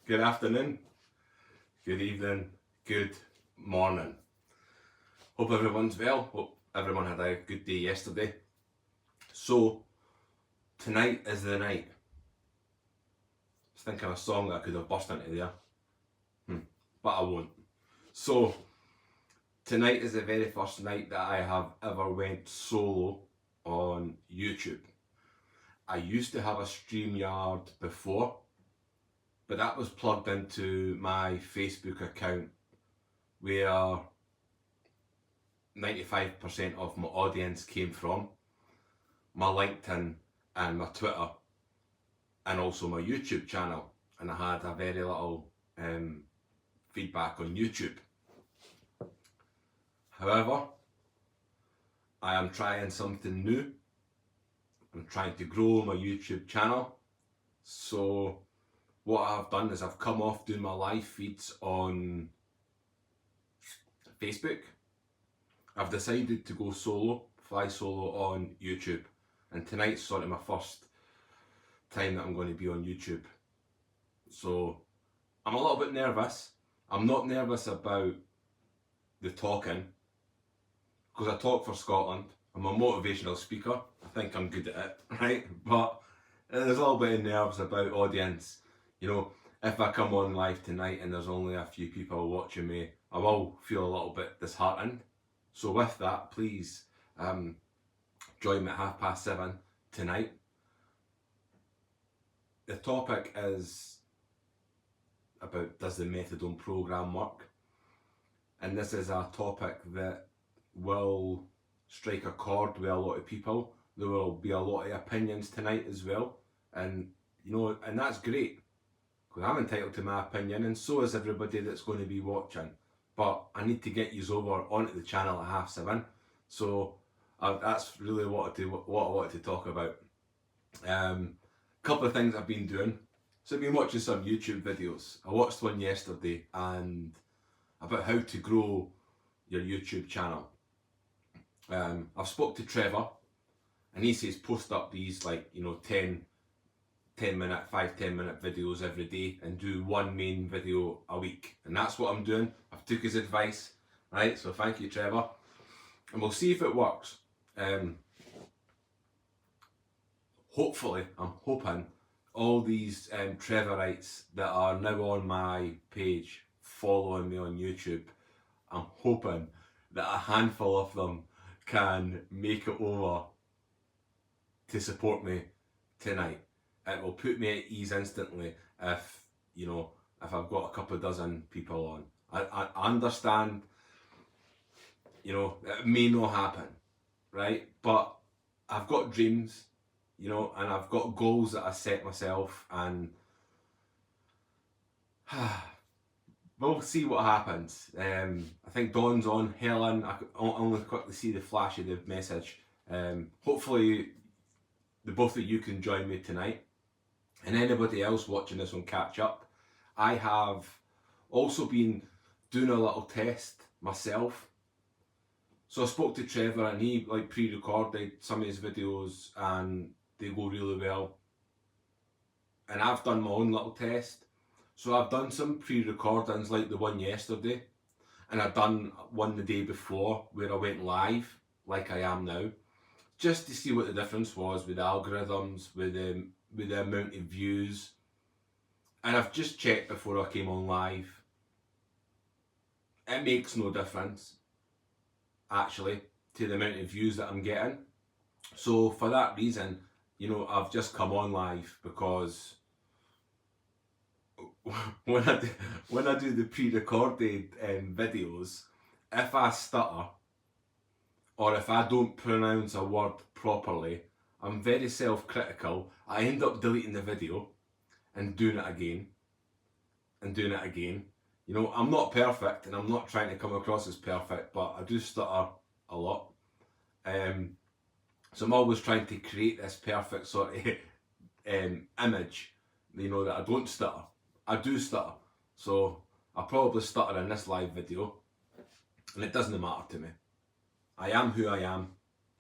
Good afternoon, good evening, good morning. Hope everyone's well. Hope everyone had a good day yesterday. So, tonight is the night. I was thinking of a song that I could have burst into there, but I won't. So, tonight is the very first night that I have ever went solo on YouTube. I used to have a StreamYard before, but that was plugged into my Facebook account where 95% of my audience came from, my LinkedIn and my Twitter, and also my YouTube channel. And I had a very little feedback on YouTube. However, I am trying something new. I'm trying to grow my YouTube channel. So what I've done is I've come off doing my live feeds on Facebook. I've decided to go solo, fly solo on YouTube. And tonight's sort of my first time that I'm going to be on YouTube. So I'm a little bit nervous. I'm not nervous about the talking, because I talk for Scotland. I'm a motivational speaker. I think I'm good at it, right? But there's a little bit of nerves about audience. You know, if I come on live tonight and there's only a few people watching me, I will feel a little bit disheartened. So with that, please join me at 7:30 tonight. The topic is about, does the methadone program work? And this is a topic that will strike a chord with a lot of people. There will be a lot of opinions tonight as well, and and that's great, because I'm entitled to my opinion, and so is everybody that's going to be watching. But I need to get you over onto the channel at 7:30, so that's really what I wanted to talk about. Couple of things I've been doing. So I've been watching some YouTube videos. I watched one yesterday and about how to grow your YouTube channel. I've spoke to Trevor, and he says post up these 10 minute, 5-10 minute videos every day and do one main video a week. And that's what I'm doing. I've took his advice, right? So thank you, Trevor. And we'll see if it works. Hopefully, I'm hoping all these Trevorites that are now on my page following me on YouTube, I'm hoping that a handful of them can make it over to support me tonight. It will put me at ease instantly if I've got a couple of dozen people on. I understand, it may not happen, right? But I've got dreams, and I've got goals that I set myself, and we'll see what happens. I think Dawn's on. Helen, I only quickly see the flash of the message. Hopefully the both of you can join me tonight, and anybody else watching this on catch up. I have also been doing a little test myself. So I spoke to Trevor, and he pre-recorded some of his videos and they go really well. And I've done my own little test. So I've done some pre-recordings like the one yesterday, and I've done one the day before where I went live like I am now, just to see what the difference was with the algorithms, with the amount of views. And I've just checked before I came on live. It makes no difference, actually, to the amount of views that I'm getting. So for that reason, I've just come on live, because when I do the pre-recorded videos, if I stutter or if I don't pronounce a word properly, I'm very self-critical. I end up deleting the video and doing it again and doing it again. I'm not perfect, and I'm not trying to come across as perfect, but I do stutter a lot. So I'm always trying to create this perfect sort of image, that I don't stutter. I do stutter. So I probably stutter in this live video, and it doesn't matter to me. I am who I am,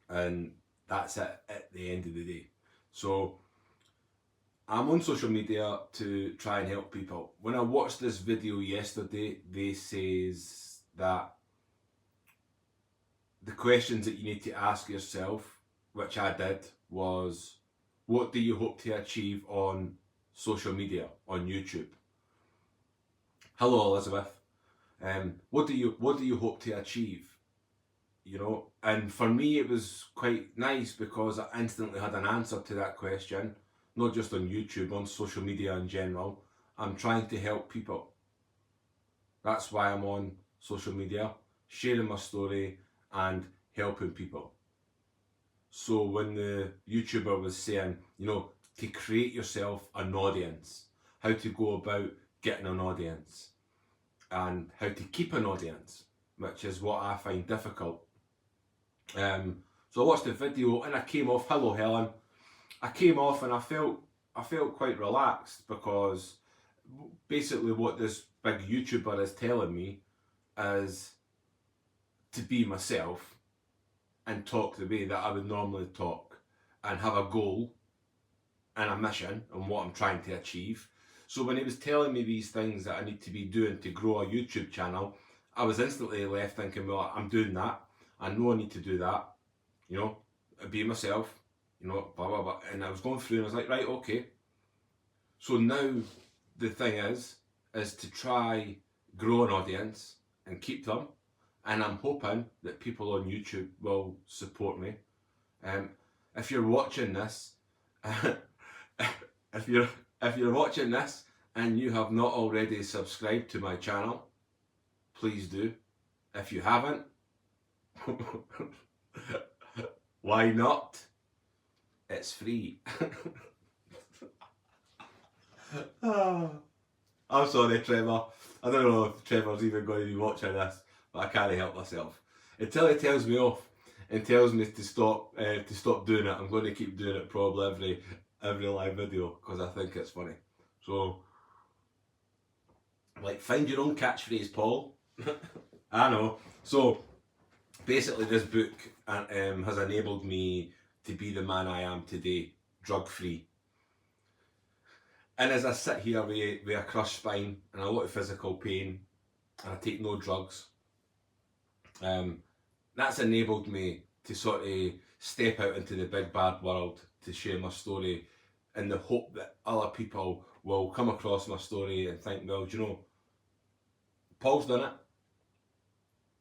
and that's it at the end of the day. So I'm on social media to try and help people. When I watched this video yesterday, they says that the questions that you need to ask yourself, which I did, was what do you hope to achieve on social media, on YouTube? Hello, Elizabeth. What do you hope to achieve? You know, and for me it was quite nice because I instantly had an answer to that question, not just on YouTube, on social media in general. I'm trying to help people. That's why I'm on social media, sharing my story and helping people. So when the YouTuber was saying, you know, to create yourself an audience, how to go about getting an audience, and how to keep an audience, which is what I find difficult. So I watched the video and I came off. Hello, Helen. I came off and I felt quite relaxed because basically what this big YouTuber is telling me is to be myself and talk the way that I would normally talk and have a goal and a mission and what I'm trying to achieve. So when he was telling me these things that I need to be doing to grow a YouTube channel, I was instantly left thinking, well, I'm doing that. I know I need to do that. You know, be myself. You know, blah blah blah. And I was going through and I was like, right, okay. So now the thing is to try grow an audience and keep them. And I'm hoping that people on YouTube will support me. If you're watching this, if you're watching this and you have not already subscribed to my channel, please do. If you haven't, why not? It's free. I'm sorry, Trevor. I don't know if Trevor's even going to be watching this, but I can't help myself. Until he tells me off and tells me to stop doing it, I'm going to keep doing it probably every live video because I think it's funny. So, like, find your own catchphrase, Paul. I know. So, basically, this book has enabled me to be the man I am today, drug-free. And as I sit here with a crushed spine and a lot of physical pain, and I take no drugs, that's enabled me to sort of step out into the big bad world to share my story in the hope that other people will come across my story and think, well, do you know, Paul's done it,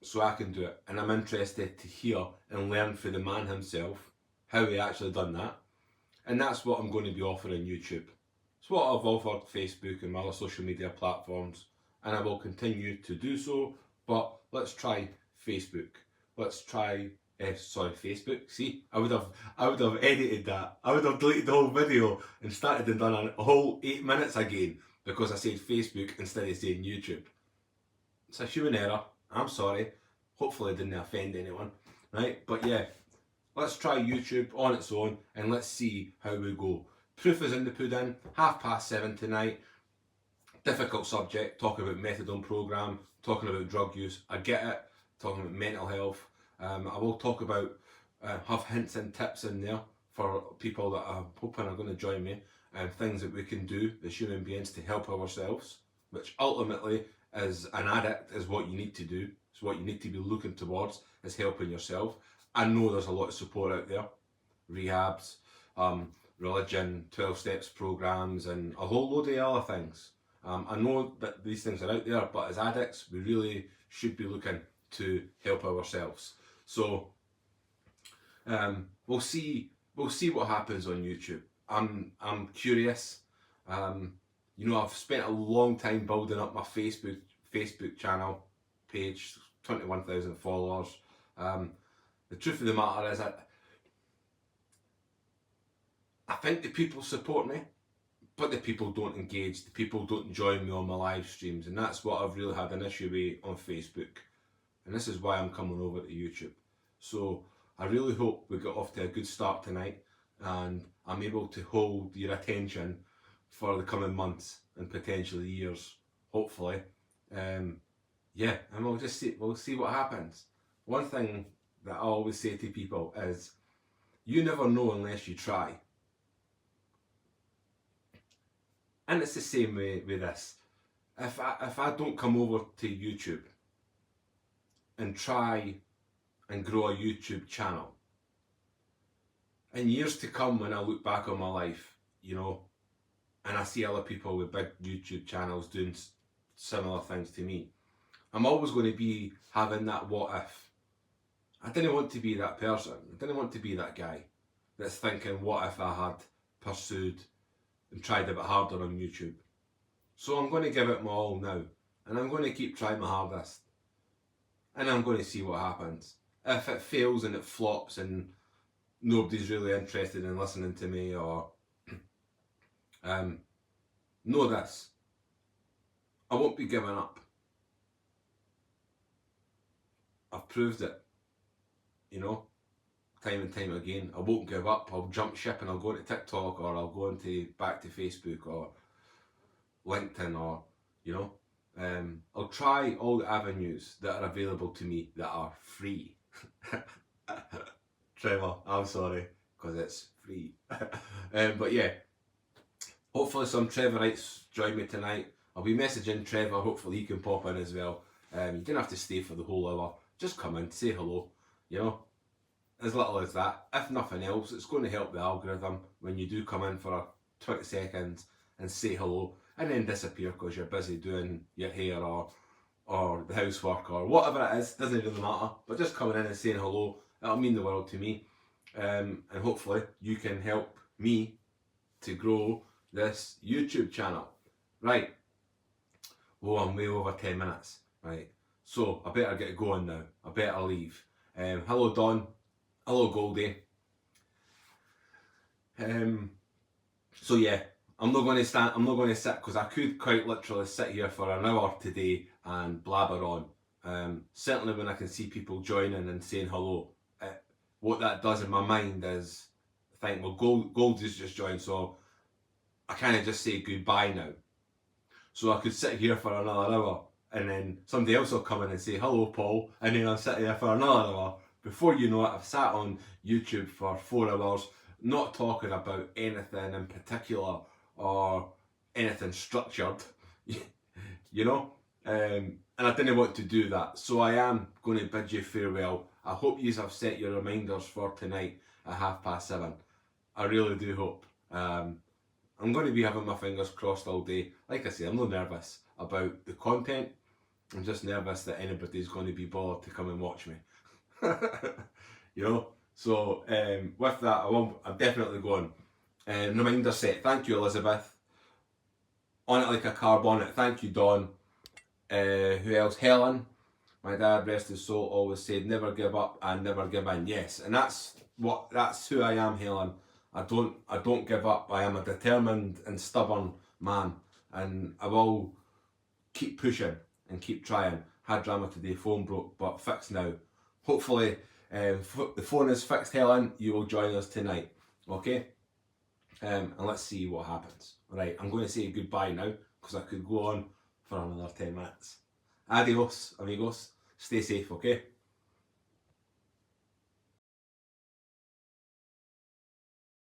so I can do it. And I'm interested to hear and learn from the man himself how he actually done that. And that's what I'm going to be offering YouTube. It's what I've offered Facebook and my other social media platforms, and I will continue to do so. But let's try Facebook. Let's try Facebook. See, I would have edited that. I would have deleted the whole video and started and done a whole 8 minutes again because I said Facebook instead of saying YouTube. It's a human error. I'm sorry. Hopefully I didn't offend anyone. Right? But yeah, let's try YouTube on its own and let's see how we go. Proof is in the pudding. 7:30 tonight. Difficult subject. Talking about methadone program. Talking about drug use. I get it. Talking about mental health. I will talk about, have hints and tips in there for people that I'm hoping are going to join me, and things that we can do as human beings to help ourselves, which ultimately as an addict is what you need to do. It's what you need to be looking towards, is helping yourself. I know there's a lot of support out there. Rehabs, religion, 12 steps programs, and a whole load of other things. I know that these things are out there, but as addicts, we really should be looking to help ourselves. So we'll see what happens on YouTube. I'm curious. You know, I've spent a long time building up my Facebook channel page, 21,000 followers. The truth of the matter is that I think the people support me, but the people don't engage, the people don't join me on my live streams, and that's what I've really had an issue with on Facebook. And this is why I'm coming over to YouTube. So I really hope we get off to a good start tonight and I'm able to hold your attention for the coming months and potentially years, hopefully. Yeah, and we'll see what happens. One thing that I always say to people is, you never know unless you try. And it's the same way with this. If I don't come over to YouTube and try and grow a YouTube channel, in years to come when I look back on my life, you know, and I see other people with big YouTube channels doing similar things to me, I'm always going to be having that what if. I didn't want to be that person. I didn't want to be that guy that's thinking, what if I had pursued and tried a bit harder on YouTube? So I'm going to give it my all now, and I'm going to keep trying my hardest, and I'm going to see what happens. If it fails and it flops and nobody's really interested in listening to me, or know this, I won't be giving up. I've proved it, you know, time and time again. I won't give up. I'll jump ship and I'll go into TikTok, or I'll go back to Facebook or LinkedIn, or, you know, I'll try all the avenues that are available to me that are free. Trevor, I'm sorry, because it's free. But yeah, hopefully some Trevorites join me tonight. I'll be messaging Trevor, hopefully he can pop in as well. You don't have to stay for the whole hour, just come in, say hello, you know, as little as that. If nothing else, it's going to help the algorithm when you do come in for 20 seconds and say hello, and then disappear because you're busy doing your hair or the housework or whatever it is, doesn't really matter, but just coming in and saying hello, that'll mean the world to me, and hopefully you can help me to grow this YouTube channel. Right, oh, I'm way over 10 minutes, right, so I better get going now, I better leave. Hello Don, hello Goldie. So yeah, I'm not going to sit, because I could quite literally sit here for an hour today and blabber on. Certainly when I can see people joining and saying hello, what that does in my mind is think, well, Goldie's just joined, so I kind of just say goodbye now. So I could sit here for another hour, and then somebody else will come in and say, hello Paul, and then I'll sit here for another hour. Before you know it, I've sat on YouTube for 4 hours, not talking about anything in particular or anything structured, you know, and I didn't want to do that, so I am going to bid you farewell. I hope you have set your reminders for tonight at 7:30. I really do hope. I'm going to be having my fingers crossed all day. Like I say, I'm not nervous about the content, I'm just nervous that anybody's going to be bothered to come and watch me. You know, so with that, I'm definitely going. Reminder set. Thank you, Elizabeth. On it like a car bonnet. Thank you, Dawn. Who else? Helen. My dad, rest his soul, always said, never give up and never give in. Yes, and that's who I am, Helen. I don't give up. I am a determined and stubborn man, and I will keep pushing and keep trying. Had drama today, phone broke, but fixed now. Hopefully, the phone is fixed, Helen. You will join us tonight, okay? And let's see what happens. Right, I'm going to say goodbye now, because I could go on for another 10 minutes. Adios, amigos. Stay safe, okay?